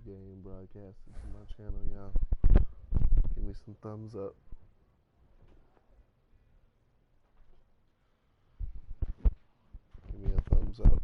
game broadcasted to my channel, y'all. Give me some thumbs up. Give me a thumbs up.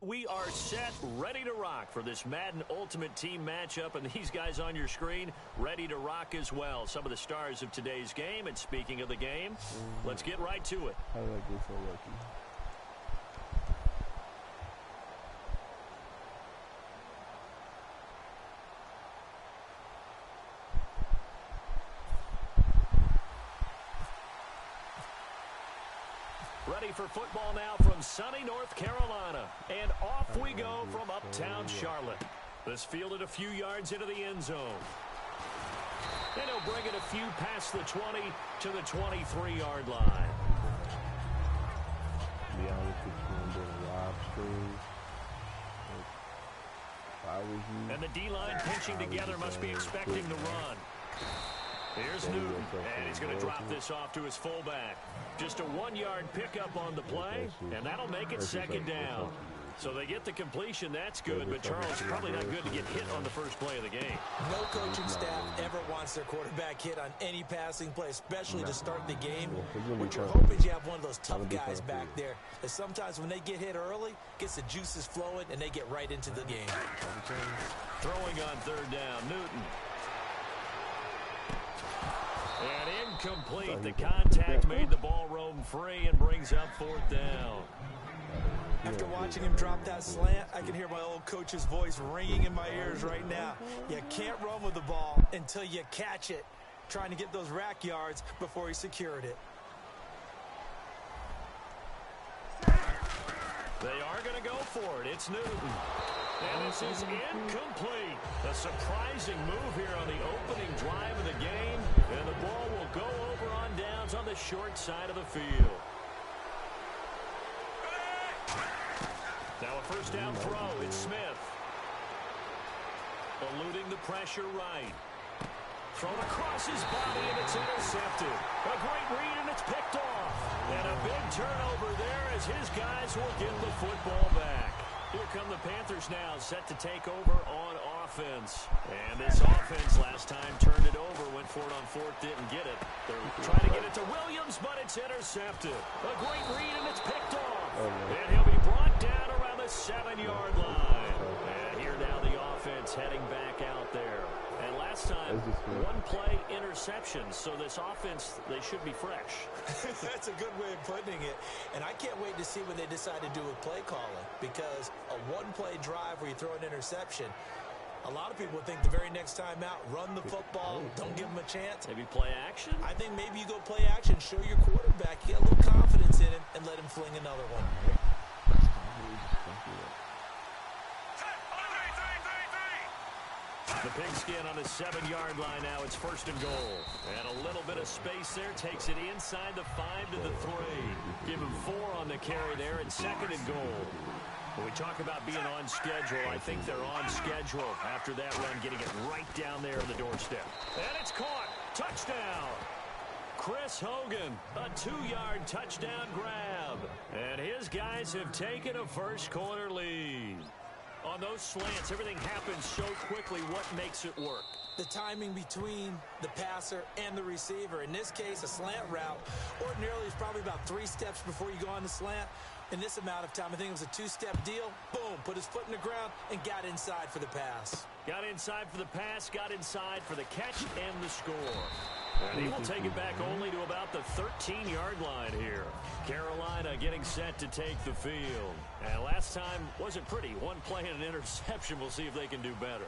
We are set, ready to rock for this Madden Ultimate Team matchup, and these guys on your screen ready to rock as well. Some of the stars of today's game, and speaking of the game, let's get right to it. How did I get so lucky? Ready for football now from sunny North Carolina. And off we go from uptown Charlotte. This fielded a few yards into the end zone. And he'll bring it a few past the 20 to the 23-yard line. To be honest with you, I'm doing a live stream. If I was you, and the D-line pinching together must be expecting the run. Here's Newton, and he's going to drop this off to his fullback. Just a 1-yard pickup on the play, and that'll make it second down. So they get the completion, that's good, but Charles, probably not good to get hit on the first play of the game. No coaching staff ever wants their quarterback hit on any passing play, especially to start the game. What you're hoping is you have one of those tough guys back there, that sometimes when they get hit early, gets the juices flowing, and they get right into the game. Throwing on third down, Newton. And incomplete. The contact made the ball roam free and brings up fourth down. After watching him drop that slant, I can hear my old coach's voice ringing in my ears right now. You can't run with the ball until you catch it. Trying to get those rack yards before he secured it. They are going to go for it. It's Newton. And this is incomplete. A surprising move here on the opening drive of the game. And the ball will go over on downs on the short side of the field. Now a first down throw. It's Smith. Eluding the pressure right. Thrown across his body, and it's intercepted. A great read, and it's picked off. And a big turnover there as his guys will get the football back. Here come the Panthers now, set to take over on offense. And this offense last time turned it over, went for it on fourth, didn't get it. They're trying to get it to Williams, but it's intercepted. A great read, and it's picked off. And he'll be brought down around the 7-yard line. And here now the offense heading back out there. And last time, one-play interception, so this offense, they should be fresh. That's a good way of putting it. And I can't wait to see what they decide to do with play calling, because a one-play drive where you throw an interception, a lot of people think the very next time out, run the football, don't give them a chance. Maybe play action? I think maybe you go play action, show your quarterback, get a little confidence in him, and let him fling another one. The pigskin on the 7-yard line now. It's first and goal. And a little bit of space there. Takes it inside the 5 to the 3. Give him 4 on the carry there. And second and goal. When we talk about being on schedule, I think they're on schedule after that run, getting it right down there on the doorstep. And it's caught. Touchdown. Chris Hogan, a 2-yard touchdown grab. And his guys have taken a first-quarter lead. On those slants, everything happens so quickly. What makes it work? The timing between the passer and the receiver. In this case, a slant route ordinarily is probably about 3 steps before you go on the slant. In this amount of time, I think it was a 2-step deal. Boom, put his foot in the ground and got inside for the pass. Got inside for the pass, got inside for the catch and the score. And he will take it back only to about the 13-yard line here. Carolina getting set to take the field. And last time wasn't pretty. One play and an interception. We'll see if they can do better.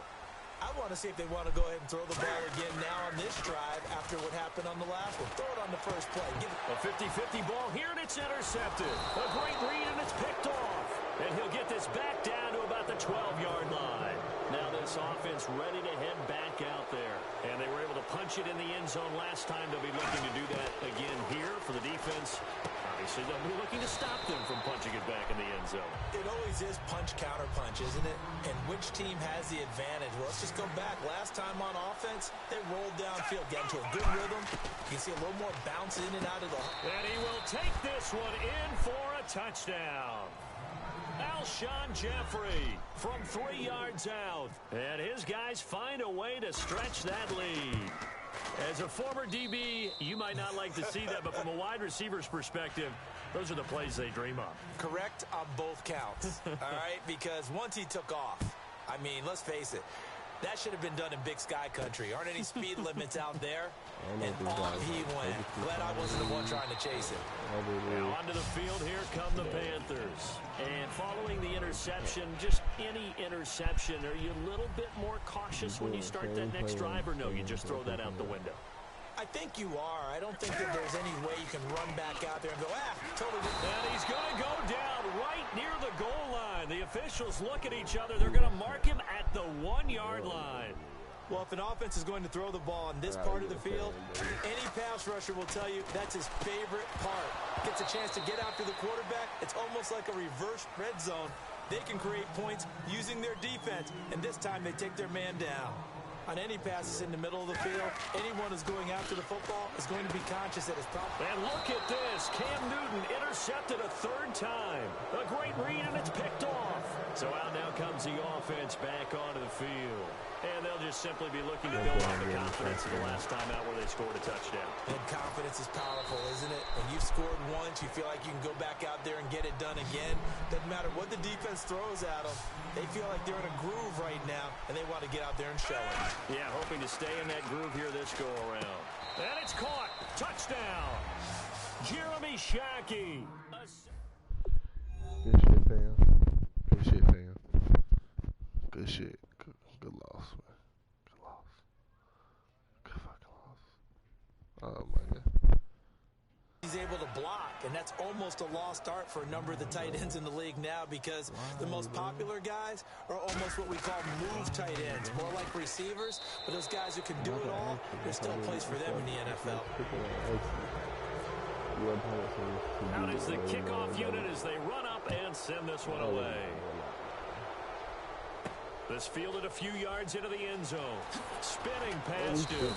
I want to see if they want to go ahead and throw the ball again now on this drive after what happened on the last one. Throw it on the first play. A 50-50 ball here, and it's intercepted. A great read, and it's picked off. And he'll get this back down to about the 12-yard line. Now this offense ready to head back out there. And they were able to punch it in the end zone last time. They'll be looking to do that again here for the defense. Obviously, they'll be looking to stop them from punching it back in the end zone. It always is punch, counter punch, isn't it? And which team has the advantage? Well, let's just go back. Last time on offense, they rolled downfield, get into a good rhythm. You can see a little more bounce in and out of the... And he will take this one in for a touchdown. Alshon Jeffrey from 3 yards out. And his guys find a way to stretch that lead. As a former DB, you might not like to see that, but from a wide receiver's perspective, those are the plays they dream of. Correct on both counts, all right? Because once he took off, I mean, let's face it, that should have been done in Big Sky country. Aren't any speed limits out there? And on he went. Glad I wasn't the one trying to chase it. Now onto the field, here come the Panthers. And following the interception, just any interception, are you a little bit more cautious when you start that next drive, or no, you just throw that out the window? I think you are. I don't think that there's any way you can run back out there and go, totally. And he's going to go down right near the goal line. The officials look at each other. They're going to mark him at the 1-yard line. Well, if an offense is going to throw the ball on this part of the field, any pass rusher will tell you that's his favorite part. Gets a chance to get after the quarterback. It's almost like a reverse red zone. They can create points using their defense, and this time they take their man down. On any passes in the middle of the field, anyone who's going after the football is going to be conscious that it's probably... And look at this. Cam Newton intercepted a 3rd time. A great read, and it's picked off. So out now comes the offense back onto the field. And they'll just simply be looking to build on the confidence of the last time out where they scored a touchdown. And confidence is powerful, isn't it? When you've scored once, you feel like you can go back out there and get it done again. Doesn't matter what the defense throws at them. They feel like they're in a groove right now, and they want to get out there and show it. Yeah, hoping to stay in that groove here this go-around. And it's caught. Touchdown. Jeremy Shockey. Good shit, fam. Good shit, fam. Good shit. Good loss, man. Good loss. Good fucking loss. Oh, my God. He's able to block, and that's almost a lost art for a number of the tight ends in the league now, because the most popular guys are almost what we call move tight ends, more like receivers, but those guys who can do it all, there's still a place for them in the NFL. Out is the kickoff unit as they run up and send this one away. This fielded a few yards into the end zone. Spinning past him.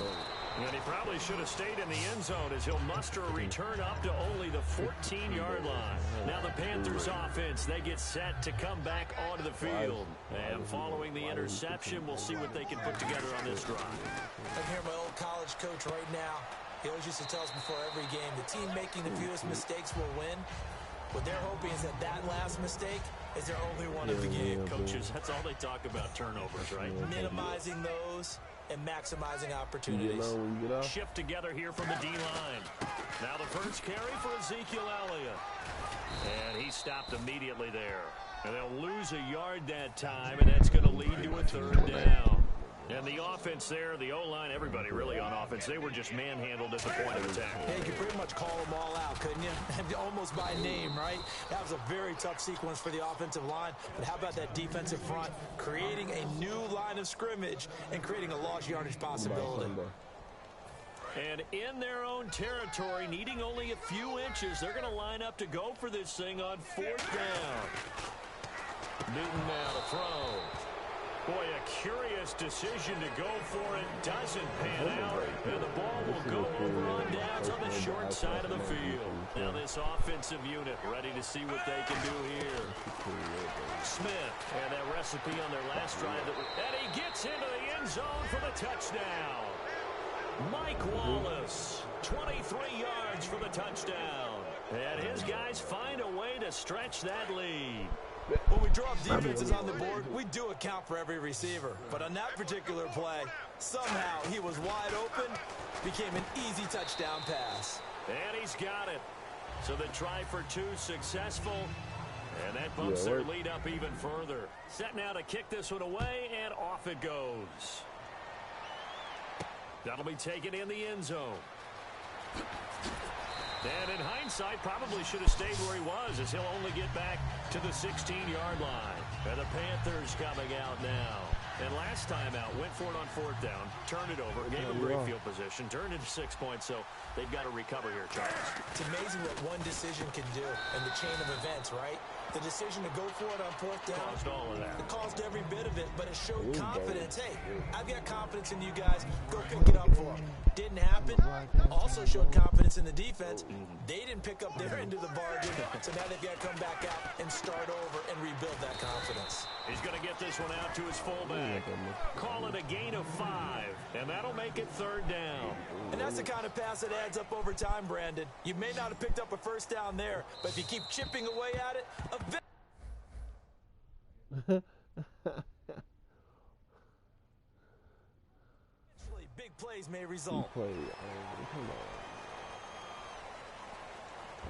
And he probably should have stayed in the end zone as he'll muster a return up to only the 14-yard line. Now the Panthers offense, they get set to come back onto the field. And following the interception, we'll see what they can put together on this drive. I'm here, my old college coach right now. He always used to tell us before every game, the team making the fewest mistakes will win. What they're hoping is that that last mistake is their only one of the game. Coaches, that's all they talk about, turnovers, right? Minimizing those and maximizing opportunities. Shift together here from the D-line. Now the first carry for Ezekiel Elliott. And he stopped immediately there. And they'll lose a yard that time, and that's going to lead to a 3rd down. And the offense there, the O-line, everybody really on offense, they were just manhandled at the point of attack. Yeah, you could pretty much call them all out, couldn't you? Almost by name, right? That was a very tough sequence for the offensive line. But how about that defensive front creating a new line of scrimmage and creating a lost yardage possibility? And in their own territory, needing only a few inches, they're going to line up to go for this thing on 4th down. Newton now to throw. Boy, a curious decision to go for it. Doesn't pan out. And the ball will go over on downs on the short side of the field. Now this offensive unit ready to see what they can do here. Smith had that recipe on their last drive. And he gets into the end zone for the touchdown. Mike Wallace, 23 yards for the touchdown. And his guys find a way to stretch that lead. When we drop defenses on the board, we do account for every receiver. But on that particular play, somehow he was wide open, became an easy touchdown pass. And he he's got it. So the try for two successful. And that bumps their lead up even further. Set now to kick this one away, and off it goes. That'll be taken in the end zone. And in hindsight, probably should have stayed where he was, as he'll only get back to the 16-yard line. And the Panthers coming out now. And last time out, went for it on fourth down, turned it over, gave him great field position, turned it to 6 points, so they've got to recover here, Charles. It's amazing what one decision can do in the chain of events, right? The decision to go for it on fourth down. Caused all of that. It caused every bit of it, but it showed confidence. Hey, I've got confidence in you guys. Go pick it up for them. Didn't happen. Also showed confidence in the defense. They didn't pick up their end of the bargain, so now they've got to come back out and start over and rebuild that confidence. He's going to get this one out to his fullback. Call it a gain of 5, and that'll make it third down. And that's the kind of pass that adds up over time, Brandon. You may not have picked up a first down there, but if you keep chipping away at it, eventually big plays may result. Come on.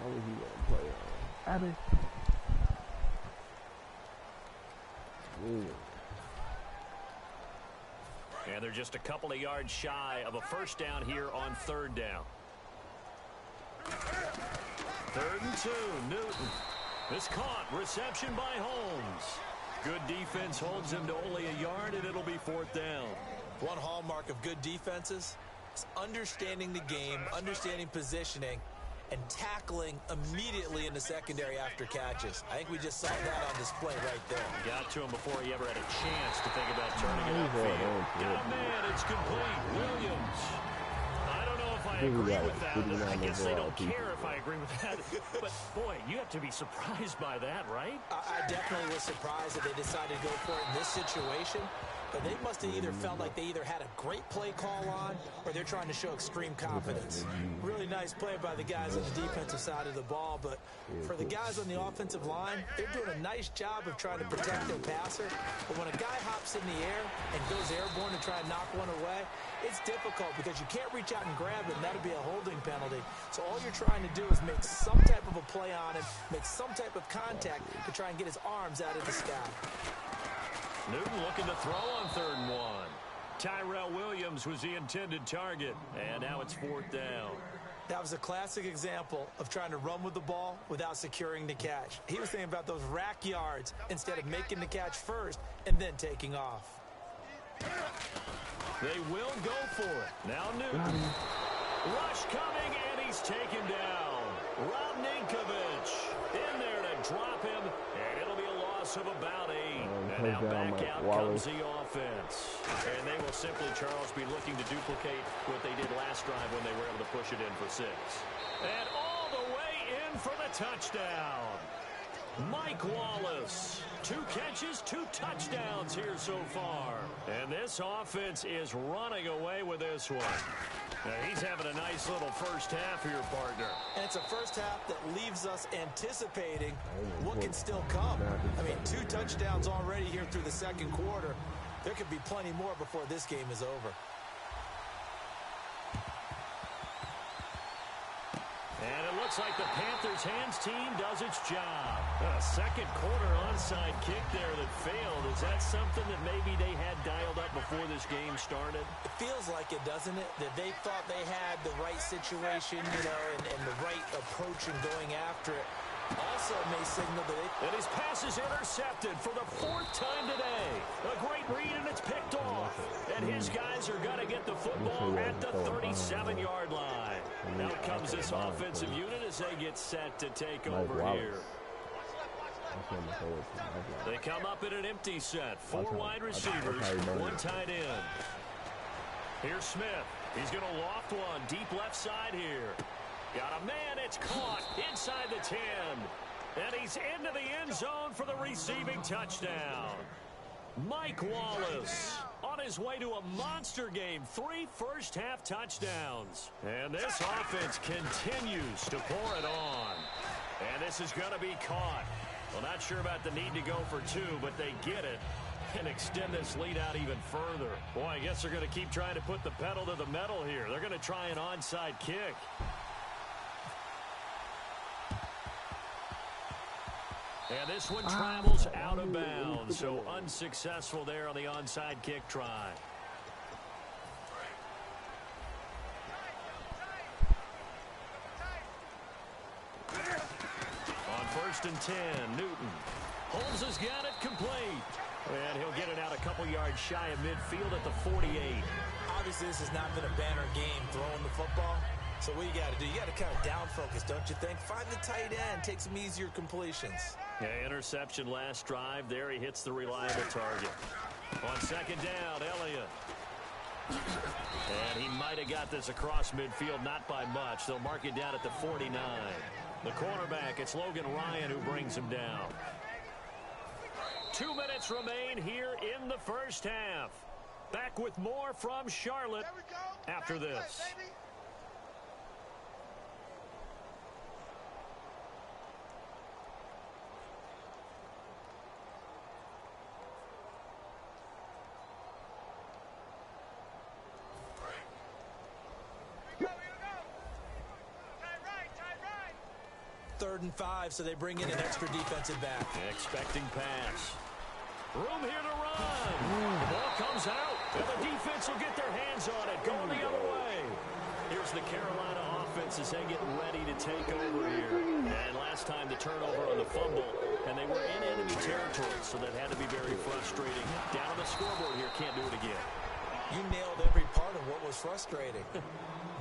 How was he gonna play on? Abby. And they're just a couple of yards shy of a first down here on third down. 3rd and 2, Newton. This caught, reception by Holmes. Good defense holds him to only a yard, and it'll be 4th down. One hallmark of good defenses is understanding the game, understanding positioning, and tackling immediately in the secondary after catches. I think we just saw that on display right there. Got to him before he ever had a chance to think about turning it upfield. Got a man, it's complete. Williams. I don't know if I agree with that. I guess they don't care if I agree with that. But, boy, you have to be surprised by that, right? I definitely was surprised that they decided to go for it in this situation. But they must have either felt like they either had a great play call on or they're trying to show extreme confidence. Really nice play by the guys on the defensive side of the ball, but for the guys on the offensive line, they're doing a nice job of trying to protect their passer. But when a guy hops in the air and goes airborne to try and knock one away, it's difficult because you can't reach out and grab it, and that'll be a holding penalty. So all you're trying to do is make some type of a play on him, make some type of contact to try and get his arms out of the sky. Newton looking to throw on 3rd and 1. Tyrell Williams was the intended target, and now it's 4th down. That was a classic example of trying to run with the ball without securing the catch. He was thinking about those rack yards instead of making the catch first and then taking off. They will go for it. Now Newton. Rush coming, and he's taken down. Rob Ninkovich in there to drop him, and it'll be a loss of about 8. And now back out comes the offense. And they will simply, Charles, be looking to duplicate what they did last drive when they were able to push it in for 6. And all the way in for the touchdown. Mike Wallace. 2 catches, 2 touchdowns here so far. And this offense is running away with this one. Now, he's having a nice little first half here, partner. And it's a first half that leaves us anticipating what can still come. I mean, 2 touchdowns already here through the second quarter. There could be plenty more before this game is over. And it looks like the Panthers' hands team does its job. A second quarter onside kick there that failed. Is that something that maybe they had dialed up before this game started? It feels like it, doesn't it? That they thought they had the right situation, you know, and the right approach in going after it. Also may signal that And his pass is intercepted for the 4th time today. A great read, and it's picked off. And his guys are going to get the football at the 37-yard line. Now comes this offensive unit as they get set to take over here. They come up in an empty set. 4 wide receivers, 1 tight end. Here's Smith. He's going to loft one deep left side here. Got a man, it's caught inside the 10. And he's into the end zone for the receiving touchdown. Mike Wallace on his way to a monster game. 3 first-half touchdowns. And this offense continues to pour it on. And this is going to be caught. Well, not sure about the need to go for 2, but they get it and extend this lead out even further. Boy, I guess they're going to keep trying to put the pedal to the metal here. They're going to try an onside kick. And this one travels out of bounds, so unsuccessful there on the onside kick try. On 1st and 10, Newton. Holmes has got it complete. And he'll get it out a couple yards shy of midfield at the 48. Obviously, this has not been a banner game throwing the football. So what you got to do, you got to kind of down focus, don't you think? Find the tight end, take some easier completions. Yeah, interception last drive. There he hits the reliable target. On 2nd down, Elliott. And he might have got this across midfield, not by much. They'll mark it down at the 49. The cornerback, it's Logan Ryan who brings him down. 2 minutes remain here in the first half. Back with more from Charlotte after this. 3rd and 5, so they bring in an extra defensive back. Expecting pass. Room here to run. The ball comes out, and the defense will get their hands on it. Going the other way. Here's the Carolina offense as they get ready to take over here. And last time the turnover on the fumble, and they were in enemy territory, so that had to be very frustrating. Down on the scoreboard here, can't do it again. You nailed every part of what was frustrating.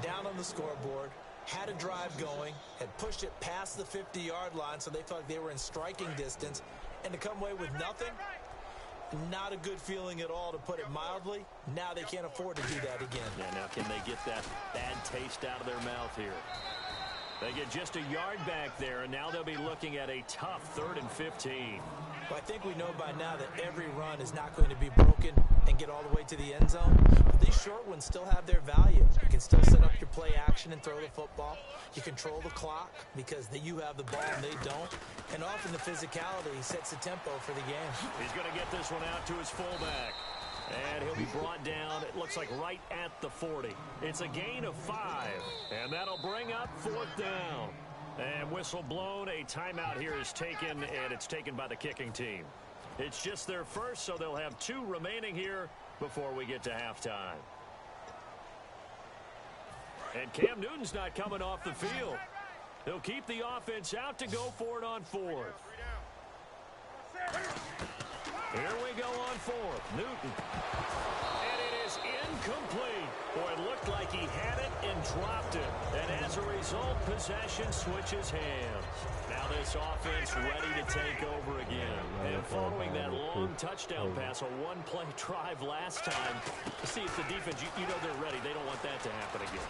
Down on the scoreboard, had a drive going, had pushed it past the 50-yard line, so they felt like they were in striking distance, and to come away with nothing, not a good feeling at all, to put it mildly. Now they can't afford to do that again. Yeah, now can they get that bad taste out of their mouth here? They get just a yard back there, and now they'll be looking at a tough 3rd and 15. Well, I think we know by now that every run is not going to be broken and get all the way to the end zone. But these short ones still have their value. You can still set up your play action and throw the football. You control the clock because you have the ball and they don't. And often the physicality sets the tempo for the game. He's going to get this one out to his fullback. And he'll be brought down, it looks like right at the 40. It's a gain of 5. And that'll bring up 4th down. And whistle blown, a timeout here is taken, and it's taken by the kicking team. It's just their first, so they'll have 2 remaining here before we get to halftime. And Cam Newton's not coming off the field. They'll keep the offense out to go for it on 4th. Here we go on 4th. Newton. And it is incomplete. Boy, it looked like he had it and dropped it. And as a result, possession switches hands. Now this offense ready to take over again. And following that long touchdown pass, a one-play drive last time, see if the defense, you know they're ready. They don't want that to happen again.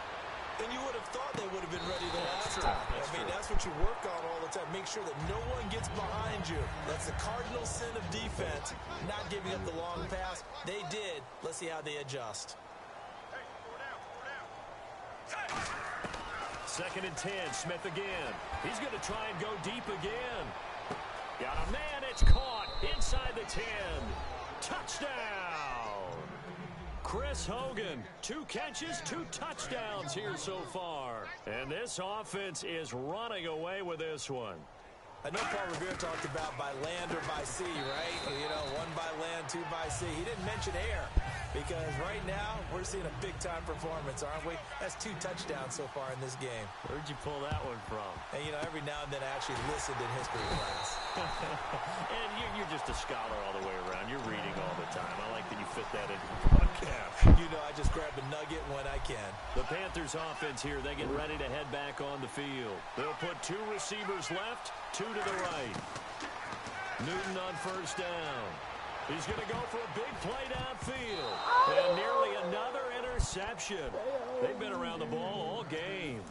And you would have thought they would have been ready the last time. I mean, that's what you work on all the time. Make sure that no one gets behind you. That's the cardinal sin of defense, not giving up the long pass. They did. Let's see how they adjust. 2nd and 10, Smith again. He's going to try and go deep again. Got a man, it's caught inside the 10. Touchdown! Chris Hogan, 2 catches, 2 touchdowns here so far. And this offense is running away with this one. I know Paul Revere talked about by land or by sea, right? You know, 1 by land, 2 by sea. He didn't mention air because right now we're seeing a big-time performance, aren't we? That's 2 touchdowns so far in this game. Where'd you pull that one from? And, you know, every now and then I actually listened in history class. And you're just a scholar all the way around. You're reading all the time. I like that you fit that into the podcast. You know, I just grab a nugget when I can. The Panthers offense here, they get ready to head back on the field. They'll put 2 receivers left, 2 to the right. Newton on 1st down. He's going to go for a big play downfield. And nearly another interception. They've been around the ball all game.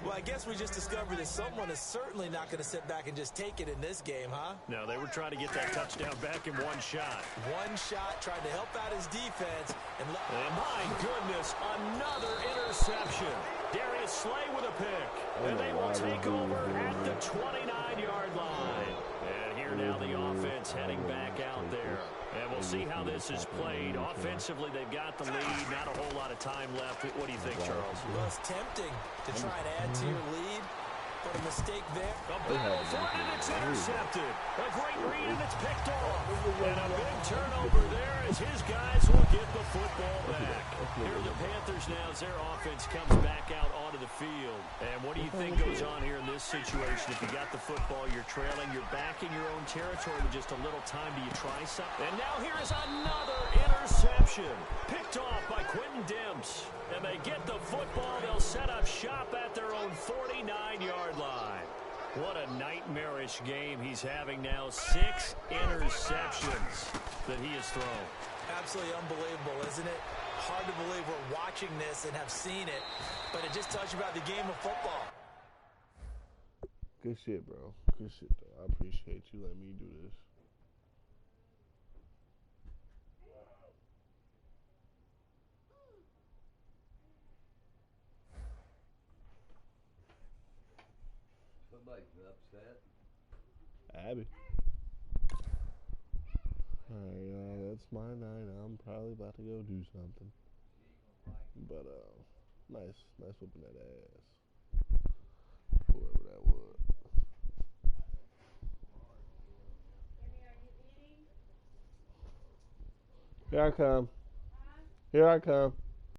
Well, I guess we just discovered that someone is certainly not going to sit back and just take it in this game, huh? No, they were trying to get that touchdown back in 1 shot. 1 shot, tried to help out his defense. And my goodness, another interception. Darius Slay with a pick. And they will take over at the 29-yard line. And here now the offense heading back out there. And we'll see how this is played. Offensively, they've got the lead. Not a whole lot of time left. What do you think, Charles? Well, it's tempting to try and add to your lead. But a mistake there. The ball for it, and it's intercepted. A great read, and it's picked off. And a big turnover there as his guys will get the football back. Here are the Panthers now as their offense comes back out onto the field. And what do you think goes on here in this situation? If you got the football, you're trailing, you're back in your own territory with just a little time. Do you try something? And now here is another interception. Picked off by Quentin Demps. And they get the football. They'll set up shop at their own 49-yard line. What a nightmarish game he's having now. 6 interceptions that he has thrown. Absolutely unbelievable, isn't it? Hard to believe we're watching this and have seen it, but it just tells you about the game of football. Good shit, bro. Good shit, though. I appreciate you letting me do this. Somebody's upset. Abby. Alright, y'all, that's my night. I'm probably about to go do something. But, nice whooping that ass. Whoever that was. Here I come. Here I come.